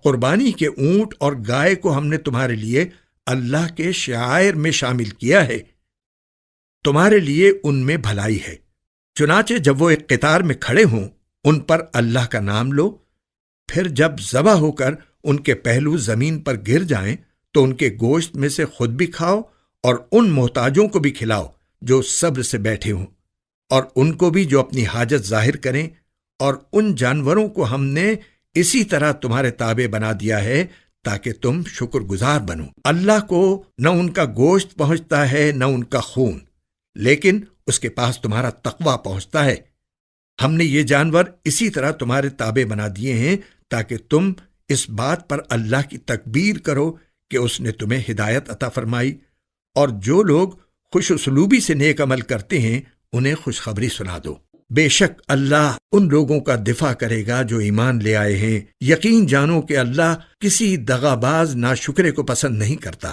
قربانی کے اونٹ اور گائے کو ہم نے تمہارے لیے اللہ کے شعائر میں شامل کیا ہے، تمہارے لیے ان میں بھلائی ہے۔ چنانچہ جب وہ ایک قطار میں کھڑے ہوں ان پر اللہ کا نام لو، پھر جب ذبح ہو کر ان کے پہلو زمین پر گر جائیں تو ان کے گوشت میں سے خود بھی کھاؤ اور ان محتاجوں کو بھی کھلاؤ جو صبر سے بیٹھے ہوں، اور ان کو بھی جو اپنی حاجت ظاہر کریں، اور ان جانوروں کو ہم نے اسی طرح تمہارے تابع بنا دیا ہے تاکہ تم شکر گزار بنو۔ اللہ کو نہ ان کا گوشت پہنچتا ہے نہ ان کا خون، لیکن اس کے پاس تمہارا تقوی پہنچتا ہے۔ ہم نے یہ جانور اسی طرح تمہارے تابع بنا دیے ہیں تاکہ تم اس بات پر اللہ کی تکبیر کرو کہ اس نے تمہیں ہدایت عطا فرمائی، اور جو لوگ خوش اسلوبی سے نیک عمل کرتے ہیں انہیں خوشخبری سنا دو۔ بے شک اللہ ان لوگوں کا دفاع کرے گا جو ایمان لے آئے ہیں۔ یقین جانو کہ اللہ کسی دغا باز ناشکرے کو پسند نہیں کرتا۔